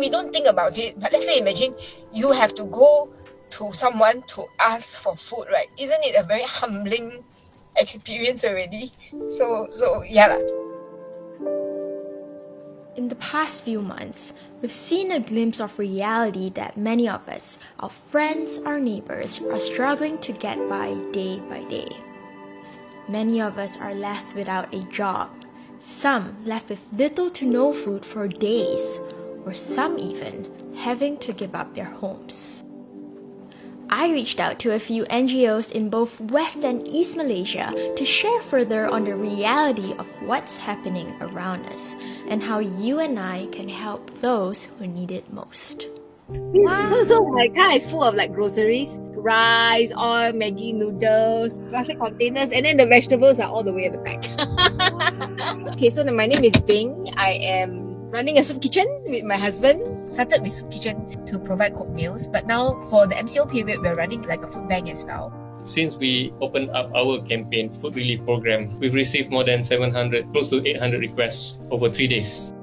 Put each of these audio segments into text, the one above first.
we don't think about it, but let's say imagine you have to go to someone to ask for food, right? Isn't it a very humbling experience already? So yeah lah. In the past few months, we've seen a glimpse of reality that many of us, our friends, our neighbors, are struggling to get by day. Many of us are left without a job, some left with little to no food for days, or some even having to give up their homes. I reached out to a few NGOs in both West and East Malaysia to share further on the reality of what's happening around us and how you and I can help those who need it most. Wow. So my car is full of like groceries, rice, oil, Maggi noodles, plastic containers, and then the vegetables are all the way at the back. Okay, so my name is Bing. I am running a soup kitchen with my husband. Started with soup kitchen to provide cooked meals, but now for the MCO period, we're running like a food bank as well. Since we opened up our campaign, Food Relief Program, we've received more than 700, close to 800 requests over 3 days.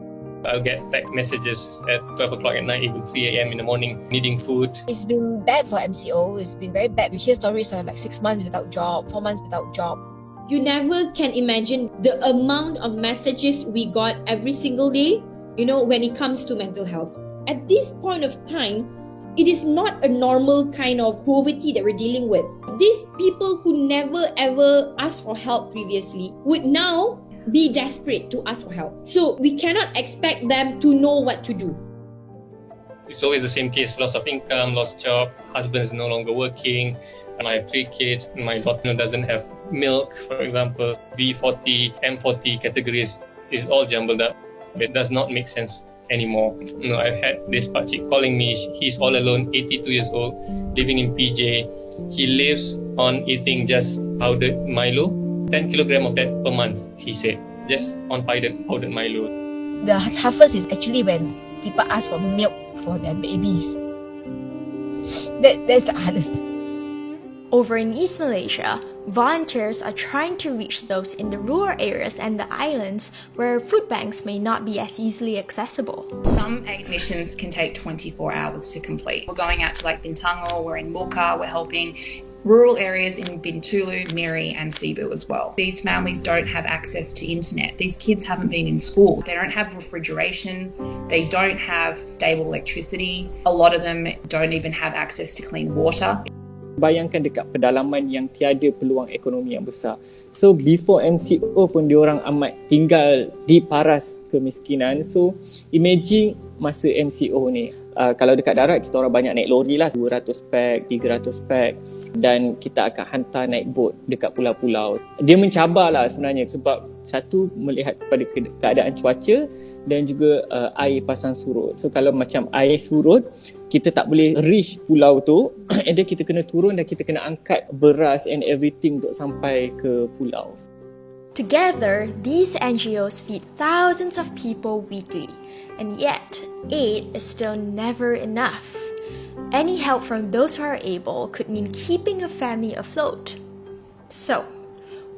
I'll get text messages at 12 o'clock at night, even 3 a.m. in the morning, needing food. It's been bad for MCO. It's been very bad. We hear stories of like 6 months without job, 4 months without job. You never can imagine the amount of messages we got every single day, when it comes to mental health. At this point of time, it is not a normal kind of poverty that we're dealing with. These people who never ever asked for help previously would now be desperate to ask for help. So we cannot expect them to know what to do. It's always the same case, loss of income, lost job, husband is no longer working. I have 3 kids, my daughter doesn't have milk, for example. B40, M40 categories is all jumbled up. It does not make sense anymore. I've had this pakcik calling me. He's all alone, 82 years old, living in PJ. He lives on eating just powdered Milo, 10 kilogram of that per month, he said, just on powdered Milo. The toughest is actually when people ask for milk for their babies. That's the hardest. Over in East Malaysia, volunteers are trying to reach those in the rural areas and the islands where food banks may not be as easily accessible. Some aid missions can take 24 hours to complete. We're going out to like Bintangor, we're in Mulka, we're helping rural areas in Bintulu, Miri and Cebu as well. These families don't have access to internet. These kids haven't been in school. They don't have refrigeration. They don't have stable electricity. A lot of them don't even have access to clean water. Bayangkan dekat pedalaman yang tiada peluang ekonomi yang besar. So before MCO pun diorang amat tinggal di paras kemiskinan. So imagine masa MCO ni. Kalau dekat darat kita orang banyak naik lori lah, 200 pack, 300 pack, dan kita akan hantar naik bot dekat pulau-pulau. Dia mencabar lah sebenarnya sebab satu melihat pada keadaan cuaca dan juga air pasang surut. So kalau macam air surut, kita tak boleh reach pulau tu, and then kita kena turun dan kita kena angkat beras and everything untuk sampai ke pulau. Together, these NGOs feed thousands of people weekly, and yet aid is still never enough. Any help from those who are able could mean keeping a family afloat. So,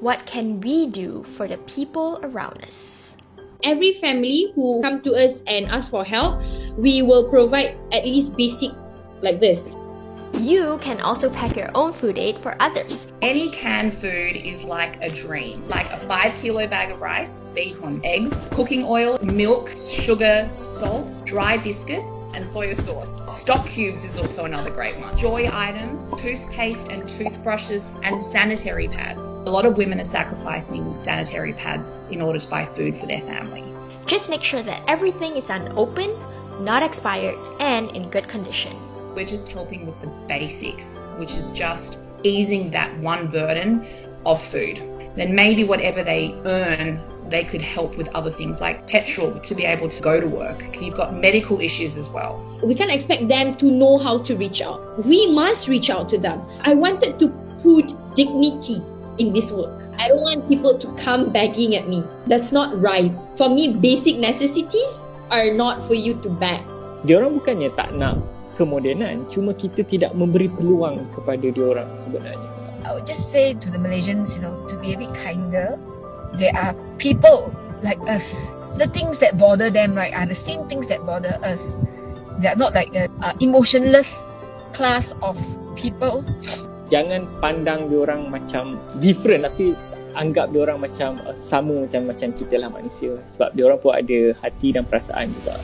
what can we do for the people around us? Every family who come to us and ask for help, we will provide at least basic like this. You can also pack your own food aid for others. Any canned food is like a dream. Like a 5-kilo bag of rice, bacon, eggs, cooking oil, milk, sugar, salt, dry biscuits, and soy sauce. Stock cubes is also another great one. Joy items, toothpaste and toothbrushes, and sanitary pads. A lot of women are sacrificing sanitary pads in order to buy food for their family. Just make sure that everything is unopened, not expired, and in good condition. We're just helping with the basics, which is just easing that one burden of food. Then maybe whatever they earn, they could help with other things like petrol to be able to go to work. You've got medical issues as well. We can't expect them to know how to reach out. We must reach out to them. I wanted to put dignity in this work. I don't want people to come begging at me. That's not right. For me, basic necessities are not for you to beg. Diorang bukannya tak nak kemodenan, cuma kita tidak memberi peluang kepada diorang sebenarnya. I would just say to the Malaysians, to be a bit kinder. There are people like us the things that bother them, right, are the same things that bother us. They are not like a emotionless class of people. Jangan pandang diorang macam different, tapi anggap diorang macam sama macam kita lah manusia. Sebab diorang pun ada hati dan perasaan juga.